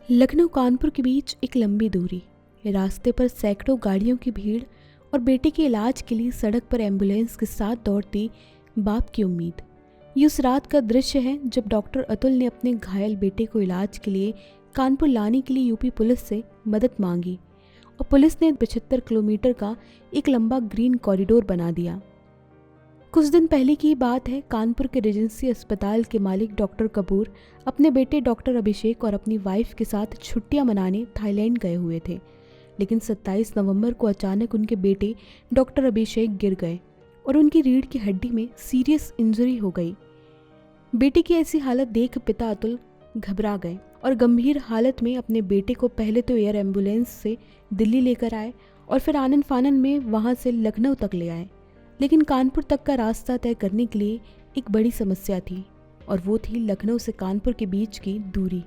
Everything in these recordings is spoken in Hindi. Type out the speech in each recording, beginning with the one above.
लखनऊ कानपुर के बीच एक लंबी दूरी, रास्ते पर सैकड़ों गाड़ियों की भीड़ और बेटे के इलाज के लिए सड़क पर एम्बुलेंस के साथ दौड़ती बाप की उम्मीद। ये उस रात का दृश्य है जब डॉक्टर अतुल ने अपने घायल बेटे को इलाज के लिए कानपुर लाने के लिए यूपी पुलिस से मदद मांगी और पुलिस ने 75 किलोमीटर का एक लंबा ग्रीन कॉरिडोर बना दिया। कुछ दिन पहले की बात है। कानपुर के रेजेंसी अस्पताल के मालिक डॉक्टर कपूर अपने बेटे डॉक्टर अभिषेक और अपनी वाइफ के साथ छुट्टियां मनाने थाईलैंड गए हुए थे, लेकिन 27 नवंबर को अचानक उनके बेटे डॉक्टर अभिषेक गिर गए और उनकी रीढ़ की हड्डी में सीरियस इंजरी हो गई। बेटे की ऐसी हालत देख पिता अतुल घबरा गए और गंभीर हालत में अपने बेटे को पहले तो एयर एम्बुलेंस से दिल्ली लेकर आए और फिर आनन फानन में वहां से लखनऊ तक ले आए। लेकिन कानपुर तक का रास्ता तय करने के लिए एक बड़ी समस्या थी और वो थी लखनऊ से कानपुर के बीच की दूरी,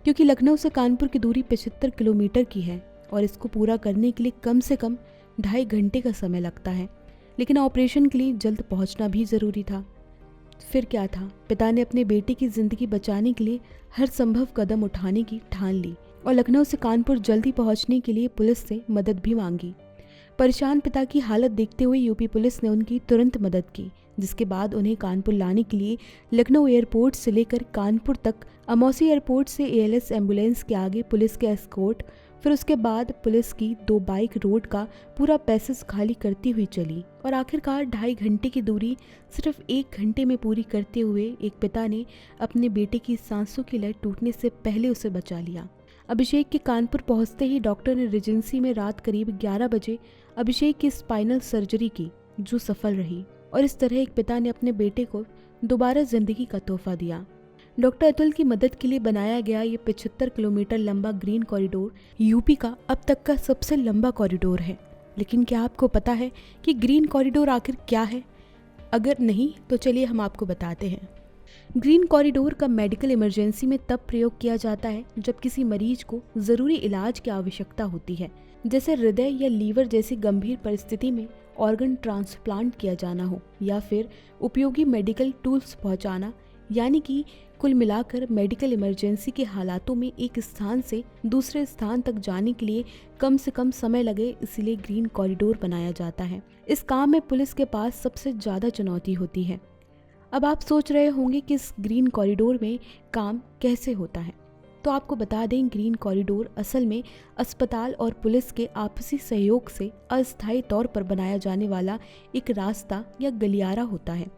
क्योंकि लखनऊ से कानपुर की दूरी 75 किलोमीटर की है और इसको पूरा करने के लिए कम से कम 2.5 घंटे का समय लगता है। लेकिन ऑपरेशन के लिए जल्द पहुंचना भी ज़रूरी था। फिर क्या था, पिता ने अपने बेटे की ज़िंदगी बचाने के लिए हर संभव कदम उठाने की ठान ली और लखनऊ से कानपुर जल्दी पहुंचने के लिए पुलिस से मदद भी मांगी। परेशान पिता की हालत देखते हुए यूपी पुलिस ने उनकी तुरंत मदद की, जिसके बाद उन्हें कानपुर लाने के लिए लखनऊ एयरपोर्ट से लेकर कानपुर तक अमौसी एयरपोर्ट से एएलएस एम्बुलेंस के आगे पुलिस के एस्कॉर्ट, फिर उसके बाद पुलिस की 2 बाइक रोड का पूरा पैसेज खाली करती हुई चली और आखिरकार 2.5 घंटे की दूरी सिर्फ 1 घंटे में पूरी करते हुए एक पिता ने अपने बेटे की सांसों की लय टूटने से पहले उसे बचा लिया। अभिषेक के कानपुर पहुंचते ही डॉक्टर ने रेजेंसी में रात करीब 11 बजे अभिषेक की स्पाइनल सर्जरी की, जो सफल रही और इस तरह एक पिता ने अपने बेटे को दोबारा जिंदगी का तोहफा दिया। डॉक्टर अतुल की मदद के लिए बनाया गया ये 75 किलोमीटर लंबा ग्रीन कॉरिडोर यूपी का अब तक का सबसे लंबा कॉरिडोर है। लेकिन क्या आपको पता है कि ग्रीन कॉरिडोर आखिर क्या है? अगर नहीं तो चलिए हम आपको बताते हैं। ग्रीन कॉरिडोर का मेडिकल इमरजेंसी में तब प्रयोग किया जाता है जब किसी मरीज को ज़रूरी इलाज की आवश्यकता होती है, जैसे हृदय या लीवर जैसी गंभीर परिस्थिति में ऑर्गन ट्रांसप्लांट किया जाना हो या फिर उपयोगी मेडिकल टूल्स पहुंचाना। यानी कि कुल मिलाकर मेडिकल इमरजेंसी के हालातों में एक स्थान से दूसरे स्थान तक जाने के लिए कम से कम समय लगे, इसलिए ग्रीन कॉरिडोर बनाया जाता है। इस काम में पुलिस के पास सबसे ज़्यादा चुनौती होती है। अब आप सोच रहे होंगे कि इस ग्रीन कॉरिडोर में काम कैसे होता है, तो आपको बता दें, ग्रीन कॉरिडोर असल में अस्पताल और पुलिस के आपसी सहयोग से अस्थायी तौर पर बनाया जाने वाला एक रास्ता या गलियारा होता है,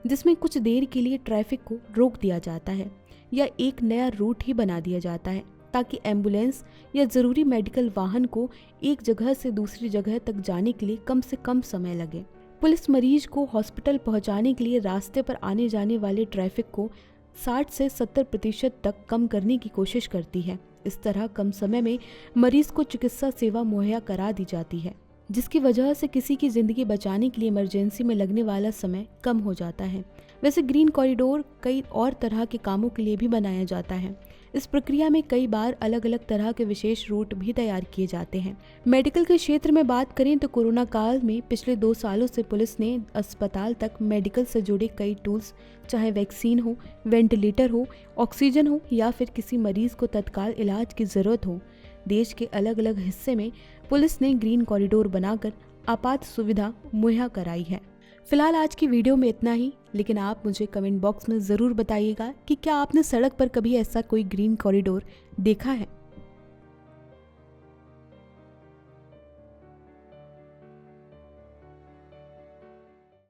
जिसमें कुछ देर के लिए ट्रैफिक को रोक दिया जाता है या एक नया रूट ही बना दिया जाता है, ताकि एम्बुलेंस या ज़रूरी मेडिकल वाहन को एक जगह से दूसरी जगह तक जाने के लिए कम से कम समय लगे। पुलिस मरीज को हॉस्पिटल पहुंचाने के लिए रास्ते पर आने जाने वाले ट्रैफिक को 60 से 70% तक कम करने की कोशिश करती है। इस तरह कम समय में मरीज को चिकित्सा सेवा मुहैया करा दी जाती है, जिसकी वजह से किसी की ज़िंदगी बचाने के लिए इमरजेंसी में लगने वाला समय कम हो जाता है। वैसे ग्रीन कॉरिडोर कई और तरह के कामों के लिए भी बनाया जाता है। इस प्रक्रिया में कई बार अलग अलग तरह के विशेष रूट भी तैयार किए जाते हैं। मेडिकल के क्षेत्र में बात करें तो कोरोना काल में पिछले 2 सालों से पुलिस ने अस्पताल तक मेडिकल से जुड़े कई टूल्स, चाहे वैक्सीन हो, वेंटिलेटर हो, ऑक्सीजन हो या फिर किसी मरीज को तत्काल इलाज की ज़रूरत हो, देश के अलग अलग हिस्से में पुलिस ने ग्रीन कॉरिडोर बनाकर आपात सुविधा मुहैया कराई है। फिलहाल आज की वीडियो में इतना ही, लेकिन आप मुझे कमेंट बॉक्स में ज़रूर बताइएगा कि क्या आपने सड़क पर कभी ऐसा कोई ग्रीन कॉरिडोर देखा है।